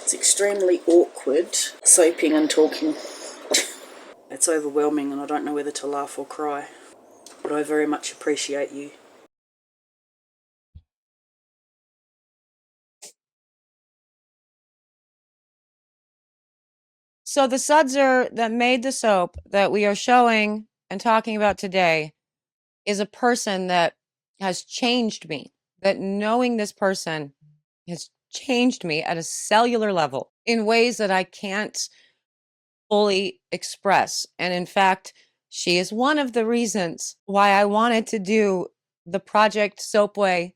It's extremely awkward soaping and talking. It's overwhelming and I don't know whether to laugh or cry. But I very much appreciate you. So the sudser that made the soap that we are showing and talking about today is a person that has changed me. That knowing this person has changed me at a cellular level in ways that I can't fully express. And in fact, she is one of the reasons why I wanted to do the Project Soapway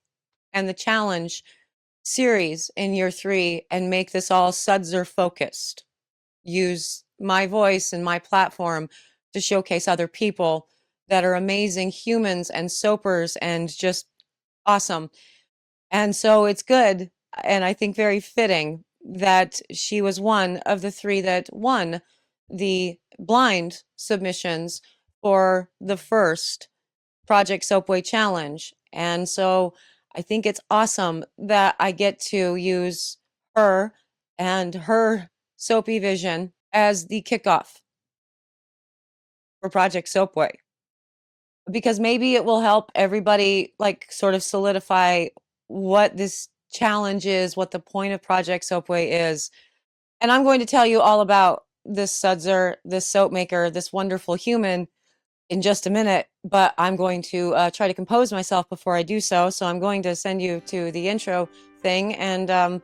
and the challenge series in year 3 and make this all sudser focused. Use my voice and my platform to showcase other people that are amazing humans and soapers and just awesome. And so it's good, and I think very fitting, that she was one of the 3 that won the blind submissions for the first Project Soapway Challenge. And so I think it's awesome that I get to use her and her soapy vision as the kickoff for Project Soapway. Because maybe it will help everybody like sort of solidify what this challenge is, what the point of Project Soapway is. And I'm going to tell you all about this sudser, this soap maker, this wonderful human in just a minute, but I'm going to try to compose myself before I do so. So I'm going to send you to the intro thing and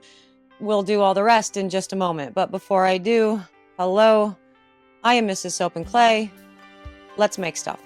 we'll do all the rest in just a moment. But before I do, hello, I am Mrs. Soap and Clay. Let's make stuff.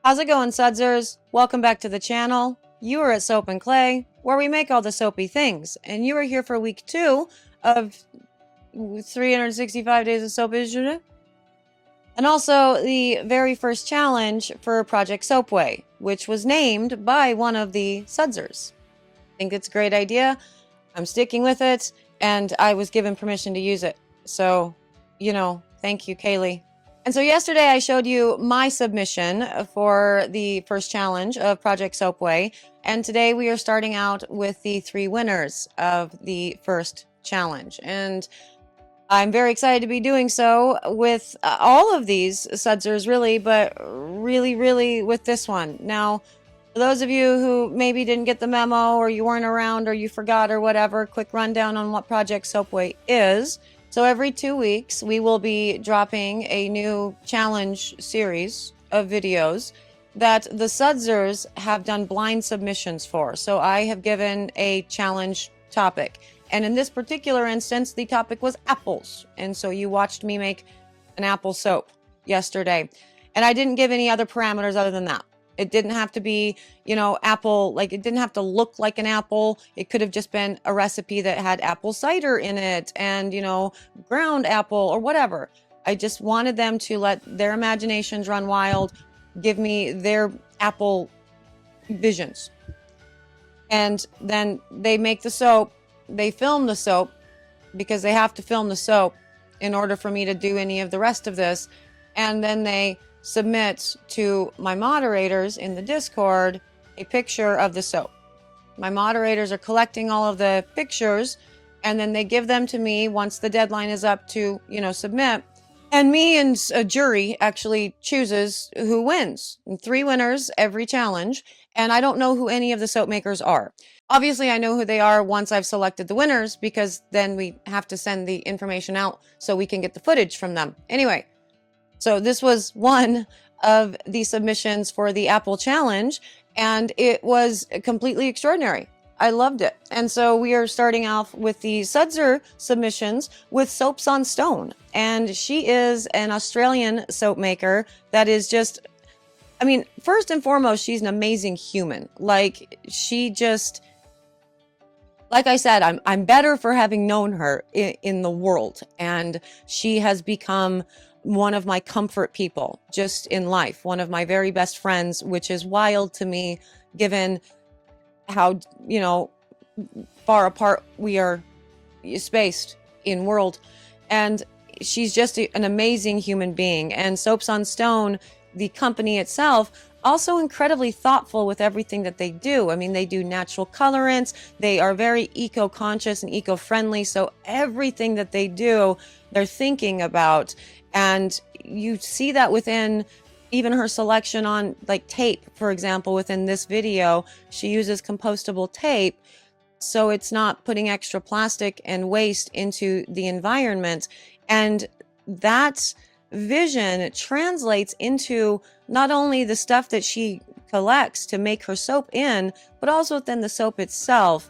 How's it going, sudsers? Welcome back to the channel. You are at Soap and Clay, where we make all the soapy things, and you are here for week 2 of 365 days of soap issued, and also the very first challenge for Project Soapway, which was named by one of the sudsers. I think it's a great idea. I'm sticking with it, and I was given permission to use it. So, you know, thank you, Kaylee. And so yesterday I showed you my submission for the first challenge of Project Soapway, and today we are starting out with the 3 winners of the first challenge. And I'm very excited to be doing so with all of these sudsers, really, but really with this one. Now, for those of you who maybe didn't get the memo, or you weren't around, or you forgot, or whatever, quick rundown on what Project Soapway is. So every 2 weeks, we will be dropping a new challenge series of videos that the sudsers have done blind submissions for. So I have given a challenge topic. And in this particular instance, the topic was apples. And so you watched me make an apple soap yesterday. And I didn't give any other parameters other than that. It didn't have to be, you know, apple, like it didn't have to look like an apple. It could have just been a recipe that had apple cider in it and, you know, ground apple or whatever. I just wanted them to let their imaginations run wild, give me their apple visions. And then they make the soap, they film the soap because they have to film the soap in order for me to do any of the rest of this. And then they submit to my moderators in the Discord a picture of the soap. My moderators are collecting all of the pictures and then they give them to me once the deadline is up to, you know, submit. And me and a jury actually chooses who wins. And 3 winners every challenge. And I don't know who any of the soap makers are. Obviously, I know who they are once I've selected the winners because then we have to send the information out so we can get the footage from them. Anyway, so this was one of the submissions for the Apple Challenge. and it was completely extraordinary. I loved it. And so we are starting off with the Sudser submissions with Soaps on Stone. And she is an Australian soap maker that is just, I mean, first and foremost, she's an amazing human. Like, she just, like I said, I'm better for having known her in the world. And she has become one of my comfort people just in life, one of my very best friends, which is wild to me given how, you know, far apart we are spaced in world. And she's just an amazing human being. And Soaps on Stone, the company itself, also incredibly thoughtful with everything that they do. I mean, they do natural colorants. They are very eco-conscious and eco-friendly. So everything that they do, they're thinking about. And you see that within even her selection on like tape, for example. Within this video, she uses compostable tape, so it's not putting extra plastic and waste into the environment. And that vision translates into not only the stuff that she collects to make her soap in, but also within the soap itself.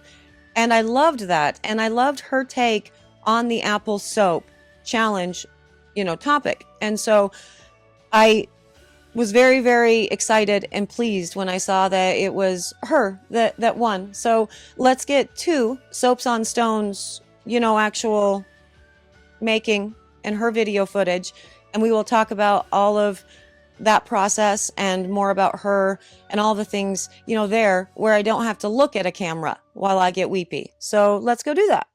And I loved that. And I loved her take on the apple soap challenge, you know, topic. And so I was very, very excited and pleased when I saw that it was her that won. So let's get to Soaps on Stone's, you know, actual making and her video footage. And we will talk about all of that process and more about her and all the things, you know, there where I don't have to look at a camera while I get weepy. So let's go do that.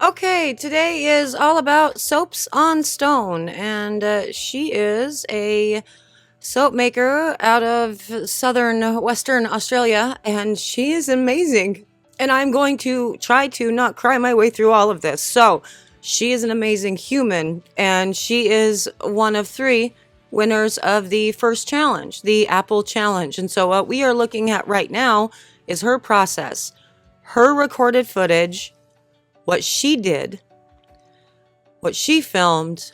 Okay, today is all about Soaps on Stone, and she is a soap maker out of Western Australia, and she is amazing. And I'm going to try to not cry my way through all of this. So, she is an amazing human, and she is one of 3 winners of the first challenge, the Apple Challenge. And so what we are looking at right now is her process, her recorded footage, what she did, what she filmed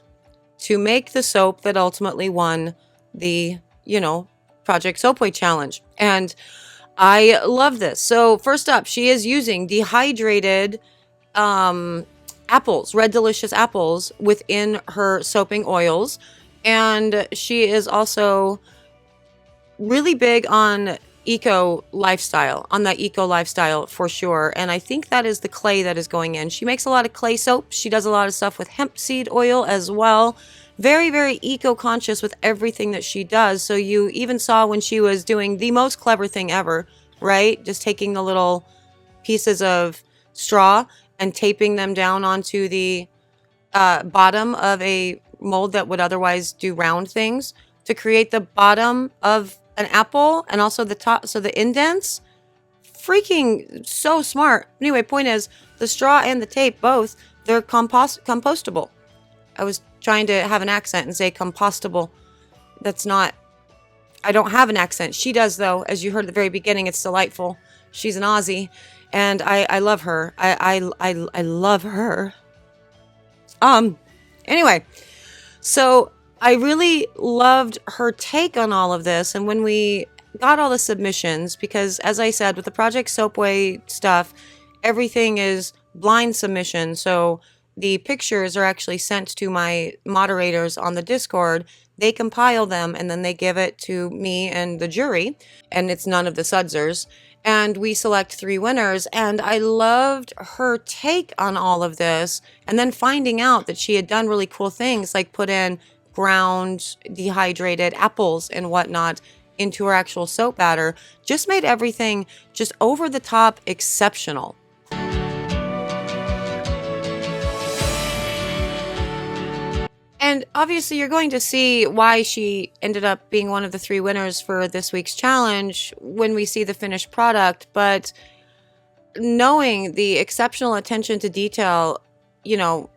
to make the soap that ultimately won the, you know, Project Soapway Challenge. And I love this. So first up, she is using dehydrated apples, red delicious apples within her soaping oils. And she is also really big on eco lifestyle, on that eco lifestyle for sure. And I think that is the clay that is going in. She makes a lot of clay soap. She does a lot of stuff with hemp seed oil as well. Very, very eco-conscious with everything that she does. So you even saw when she was doing the most clever thing ever, right? Just taking the little pieces of straw and taping them down onto the bottom of a mold that would otherwise do round things to create the bottom of an apple and also the top, so the indents. Freaking so smart. Anyway, point is, the straw and the tape, both, they're compostable. I was trying to have an accent and say compostable. That's not, I don't have an accent. She does though, as you heard at the very beginning. It's delightful. She's an Aussie, and I love her. I love her. Anyway, so I really loved her take on all of this. And when we got all the submissions, because as I said, with the Project Soapway stuff, everything is blind submission. So the pictures are actually sent to my moderators on the Discord. They compile them and then they give it to me and the jury. And it's none of the sudsers. And we select 3 winners. And I loved her take on all of this. And then finding out that she had done really cool things, like put in ground dehydrated apples and whatnot into her actual soap batter, just made everything just over the top exceptional. And obviously you're going to see why she ended up being one of the 3 winners for this week's challenge when we see the finished product. But knowing the exceptional attention to detail, you know,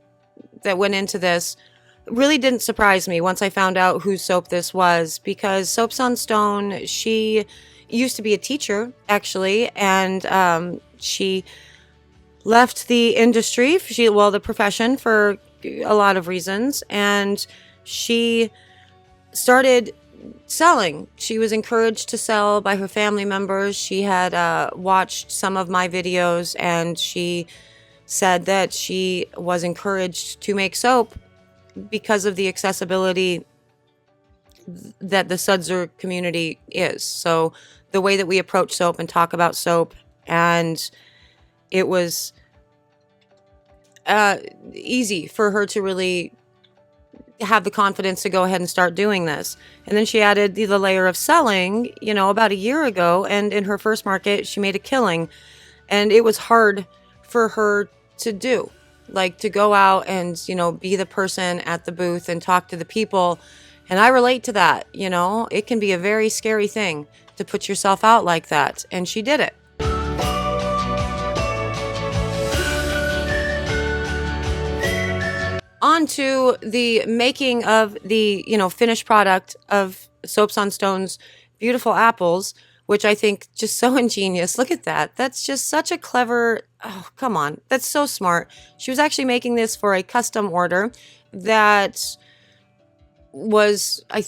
that went into this really didn't surprise me once I found out whose soap this was, because Soaps on Stone, she used to be a teacher, actually, and she left the industry, the profession, for a lot of reasons, and she started selling. She was encouraged to sell by her family members. She had watched some of my videos, and she said that she was encouraged to make soap because of the accessibility that the sudser community is. So the way that we approach soap and talk about soap, and it was easy for her to really have the confidence to go ahead and start doing this. And then she added the layer of selling, about a year ago, and in her first market, she made a killing. And it was hard for her to do, like to go out and, be the person at the booth and talk to the people. And I relate to that. It can be a very scary thing to put yourself out like that. And she did it. On to the making of the, finished product of Soaps on Stone's beautiful apples, which I think just so ingenious. Look at that. That's just such a clever, oh, come on. That's so smart. She was actually making this for a custom order that was, I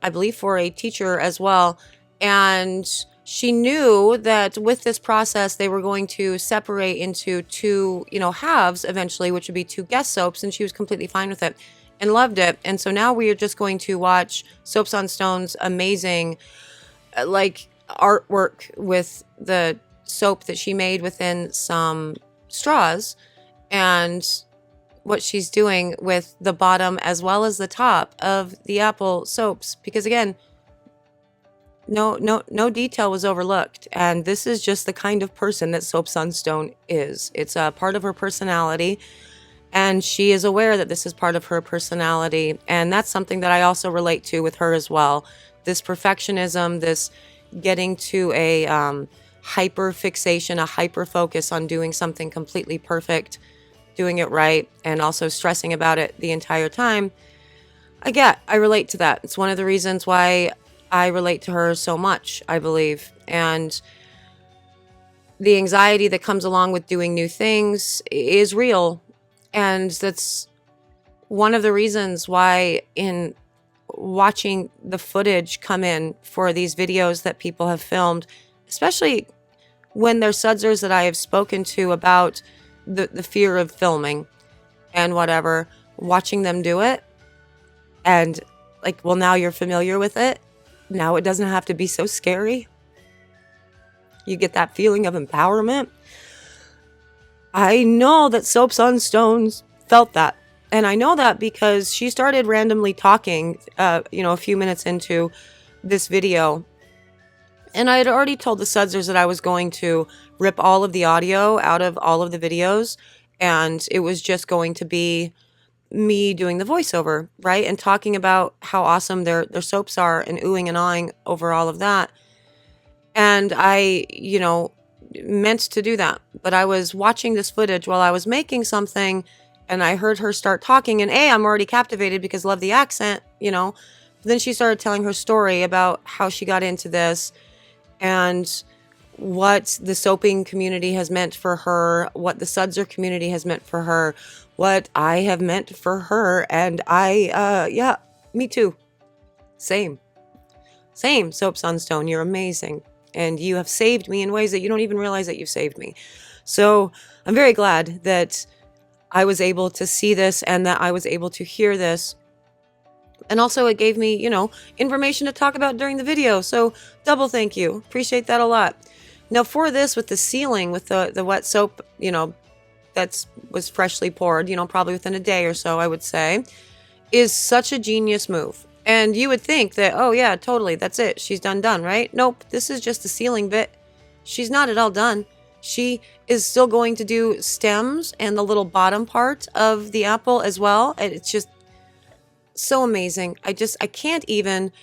believe for a teacher as well. And she knew that with this process, they were going to separate into two, halves eventually, which would be two guest soaps. And she was completely fine with it and loved it. And so now we are just going to watch Soaps on Stone's amazing, artwork with the soap that she made within some straws, and what she's doing with the bottom as well as the top of the apple soaps, because again, no detail was overlooked. And this is just the kind of person that Soaps on Stone is. It's a part of her personality, and she is aware that this is part of her personality. And that's something that I also relate to with her as well. This perfectionism, this getting to a hyper fixation, a hyper focus on doing something completely perfect, doing it right, and also stressing about it the entire time. I relate to that. It's one of the reasons why I relate to her so much, I believe. And the anxiety that comes along with doing new things is real. And that's one of the reasons why in watching the footage come in for these videos that people have filmed, especially when they're sudsers that I have spoken to about the fear of filming and whatever, watching them do it, and now you're familiar with it. Now it doesn't have to be so scary. You get that feeling of empowerment. I know that Soaps on Stones felt that. And I know that because she started randomly talking, a few minutes into this video. And I had already told the sudsers that I was going to rip all of the audio out of all of the videos. And it was just going to be me doing the voiceover, right? And talking about how awesome their soaps are and oohing and awing over all of that. And I, meant to do that. But I was watching this footage while I was making something, and I heard her start talking, and I'm already captivated because I love the accent, But then she started telling her story about how she got into this and what the soaping community has meant for her, what the sudser community has meant for her, what I have meant for her. And me too. Same. Soaps on Stone. You're amazing. And you have saved me in ways that you don't even realize that you've saved me. So I'm very glad that I was able to see this and that I was able to hear this. And also it gave me, information to talk about during the video. So double thank you. Appreciate that a lot. Now for this, with the sealing, with the wet soap, that was freshly poured, probably within a day or so, I would say, is such a genius move. And you would think that, oh yeah, totally, that's it. She's done, right? Nope, this is just the sealing bit. She's not at all done. She is still going to do stems and the little bottom part of the apple as well. And it's just so amazing. I can't even,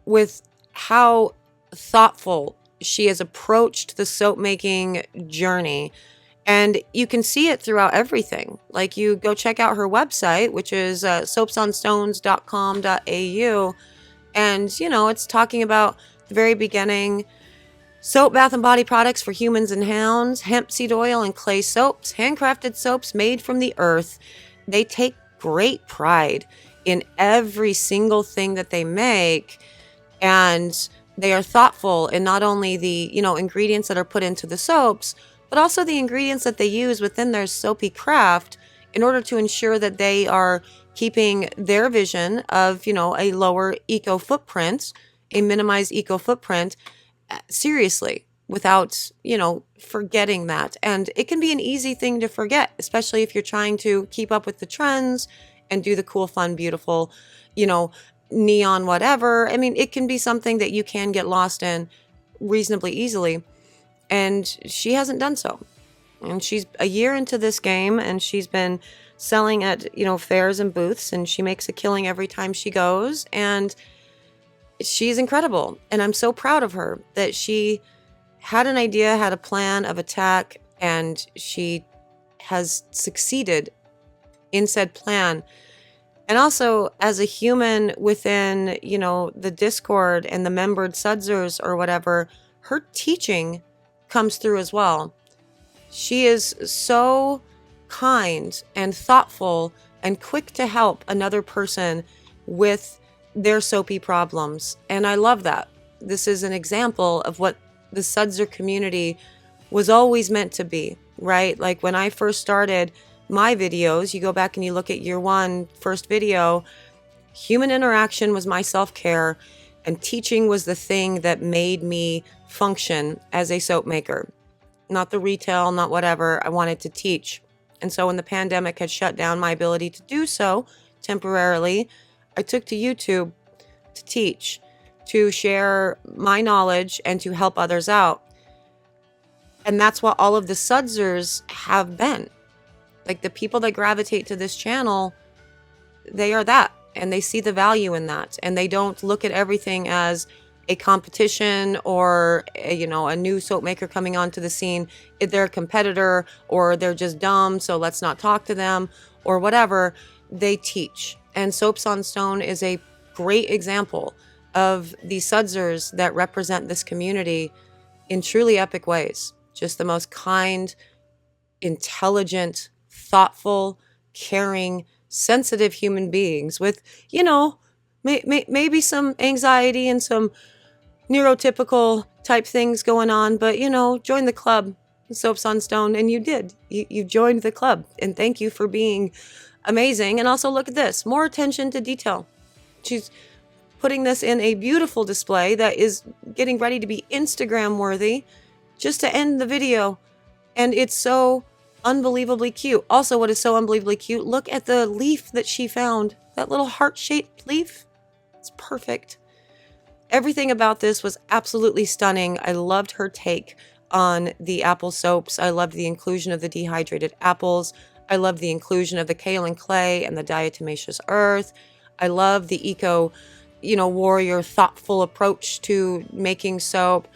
with how thoughtful she has approached the soap making journey. And you can see it throughout everything. Like, you go check out her website, which is soapsonstones.com.au. And, it's talking about the very beginning: soap, bath, and body products for humans and hounds, hemp seed oil and clay soaps, handcrafted soaps made from the earth. They take great pride in every single thing that they make, and they are thoughtful in not only the, ingredients that are put into the soaps, but also the ingredients that they use within their soapy craft in order to ensure that they are keeping their vision of, a lower eco footprint, a minimized eco footprint, seriously, without, forgetting that. And it can be an easy thing to forget, especially if you're trying to keep up with the trends and do the cool, fun, beautiful, neon whatever. I mean, it can be something that you can get lost in reasonably easily. And she hasn't done so. And she's a year into this game, and she's been selling at, fairs and booths, and she makes a killing every time she goes. And she's incredible. And I'm so proud of her that she had an idea, had a plan of attack, and she has succeeded in said plan. And also, as a human within, the Discord and the membered sudsers or whatever, her teaching comes through as well. She is so kind and thoughtful and quick to help another person with their soapy problems. And I love that. This is an example of what the sudser community was always meant to be, right? Like when I first started my videos, you go back and you look at year one, first video, human interaction was my self-care, and teaching was the thing that made me function as a soap maker. Not the retail, not whatever. I wanted to teach. And so when the pandemic had shut down my ability to do so temporarily, I took to YouTube to teach, to share my knowledge, and to help others out. And that's what all of the sudsers have been. Like the people that gravitate to this channel, they are that. And they see the value in that. And they don't look at everything as a competition or a new soap maker coming onto the scene. If they're a competitor or they're just dumb, so let's not talk to them or whatever. They teach. And Soaps on Stone is a great example of the sudsers that represent this community in truly epic ways. Just the most kind, intelligent, thoughtful, caring, sensitive human beings with, maybe some anxiety and some neurotypical type things going on, but, join the club, Soaps on Stone, and you did. You joined the club, and thank you for being amazing. And also look at this, more attention to detail. She's putting this in a beautiful display that is getting ready to be Instagram worthy just to end the video. And it's so unbelievably cute. Also, what is so unbelievably cute, look at the leaf that she found. That little heart-shaped leaf. It's perfect. Everything about this was absolutely stunning. I loved her take on the apple soaps. I loved the inclusion of the dehydrated apples. I loved the inclusion of the kaolin clay and the diatomaceous earth. I love the eco, warrior, thoughtful approach to making soap.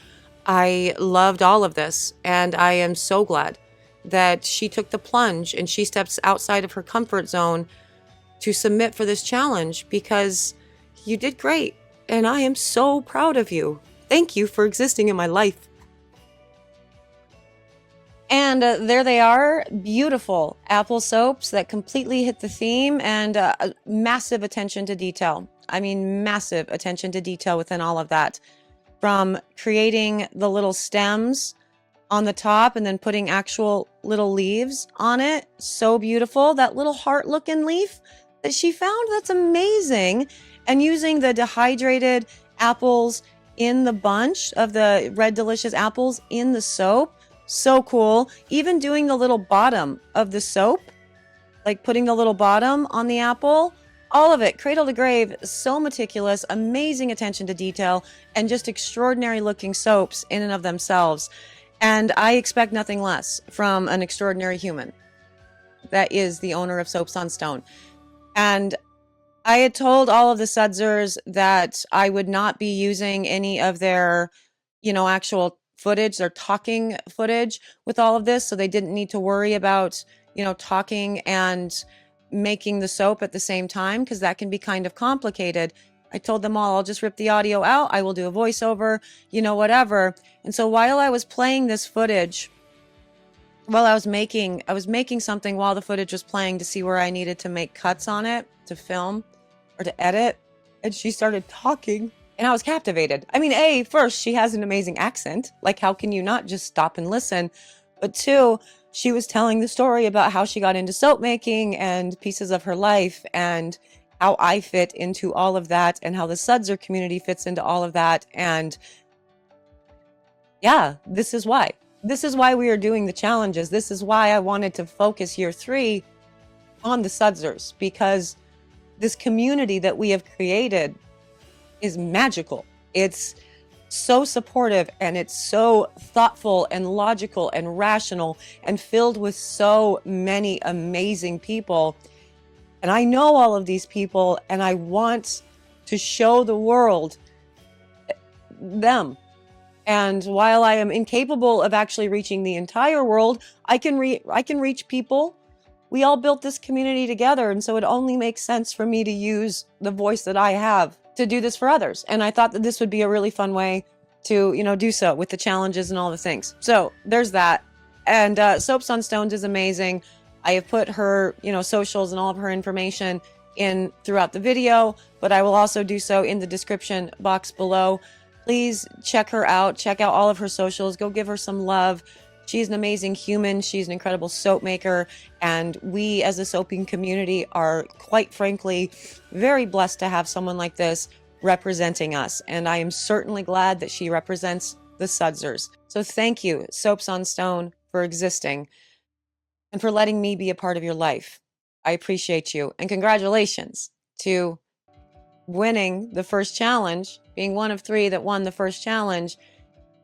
I loved all of this, and I am so glad that she took the plunge and she steps outside of her comfort zone to submit for this challenge, because you did great, and I am so proud of you. Thank you for existing in my life. And there they are, beautiful apple soaps that completely hit the theme, and massive attention to detail. I mean, massive attention to detail within all of that. From creating the little stems on the top and then putting actual little leaves on it. So beautiful. That little heart looking leaf that she found, that's amazing. And using the dehydrated apples in the bunch of the red delicious apples in the soap. So cool. Even doing the little bottom of the soap, like putting the little bottom on the apple. All of it, cradle to grave, so meticulous, amazing attention to detail, and just extraordinary looking soaps in and of themselves. And I expect nothing less from an extraordinary human that is the owner of Soaps on Stone. And I had told all of the sudsers that I would not be using any of their, actual footage, their talking footage with all of this. So they didn't need to worry about, talking and making the soap at the same time, because that can be kind of complicated. I told them all, I'll just rip the audio out. I will do a voiceover, whatever. And so while I was playing this footage, while I was making something while the footage was playing to see where I needed to make cuts on it to film. or to edit, and she started talking, and I was captivated. I mean, first, she has an amazing accent. Like, how can you not just stop and listen? But two, she was telling the story about how she got into soap making and pieces of her life, and how I fit into all of that, and how the sudser community fits into all of that. And yeah, this is why. This is why we are doing the challenges. This is why I wanted to focus year 3 on the sudsers, because this community that we have created is magical. It's so supportive, and it's so thoughtful and logical and rational and filled with so many amazing people. And I know all of these people, and I want to show the world them. And while I am incapable of actually reaching the entire world, I can reach people. We all built this community together, and so it only makes sense for me to use the voice that I have to do this for others. And I thought that this would be a really fun way to, do so with the challenges and all the things. So there's that. And Soaps on Stones is amazing. I have put her, socials and all of her information in throughout the video, but I will also do so in the description box below. Please check her out. Check out all of her socials. Go give her some love. She's an amazing human. She's an incredible soap maker. And we as a soaping community are, quite frankly, very blessed to have someone like this representing us. And I am certainly glad that she represents the sudsers. So thank you, Soaps on Stone, for existing and for letting me be a part of your life. I appreciate you. And congratulations to winning the first challenge, being one of 3 that won the first challenge,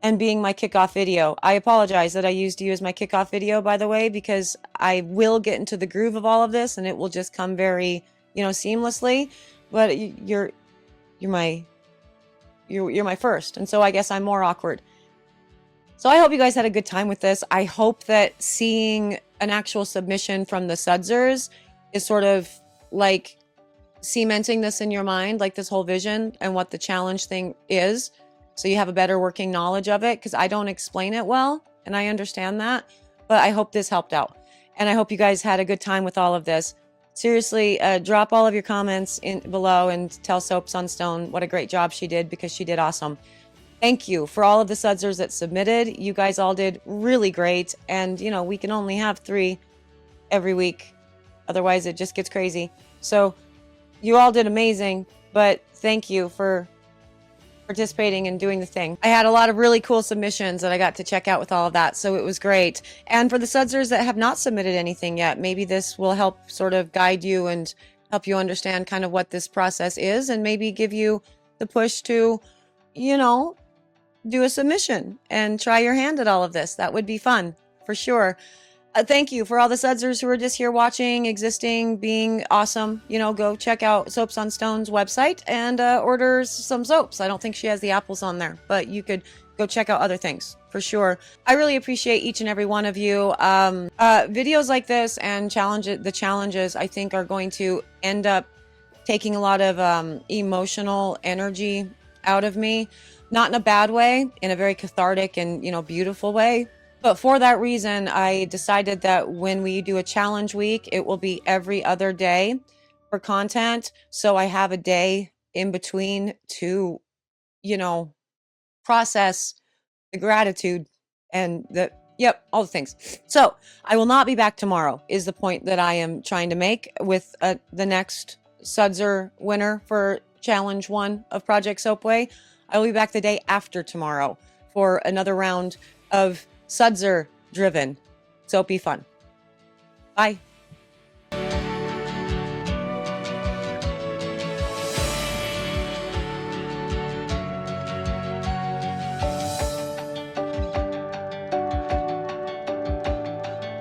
and being my kickoff video. I apologize that I used you as my kickoff video, by the way, because I will get into the groove of all of this, and it will just come very, seamlessly. But you're my first, and so I guess I'm more awkward. So I hope you guys had a good time with this. I hope that seeing an actual submission from the sudsers is sort of like cementing this in your mind, like this whole vision and what the challenge thing is, so you have a better working knowledge of it, because I don't explain it well, and I understand that, but I hope this helped out, and I hope you guys had a good time with all of this. Seriously, drop all of your comments in below and tell Soaps on Stone what a great job she did, because she did awesome. Thank you for all of the sudsers that submitted. You guys all did really great, and we can only have 3 every week, otherwise it just gets crazy. So you all did amazing, but thank you for participating and doing the thing. I had a lot of really cool submissions that I got to check out with all of that, so it was great. And for the sudsers that have not submitted anything yet, maybe this will help sort of guide you and help you understand kind of what this process is, and maybe give you the push to, do a submission and try your hand at all of this. That would be fun, for sure. Thank you for all the sudsers who are just here watching, existing, being awesome. Go check out Soaps on Stone's website and order some soaps. I don't think she has the apples on there, but you could go check out other things for sure. I really appreciate each and every one of you. Videos like this and the challenges, I think, are going to end up taking a lot of emotional energy out of me. Not in a bad way, in a very cathartic and, beautiful way. But for that reason, I decided that when we do a challenge week, it will be every other day for content. So I have a day in between to, process the gratitude and all the things. So I will not be back tomorrow, is the point that I am trying to make with the next sudser winner for challenge 1 of Project Soapway. I will be back the day after tomorrow for another round of sudser driven soapy fun. Bye.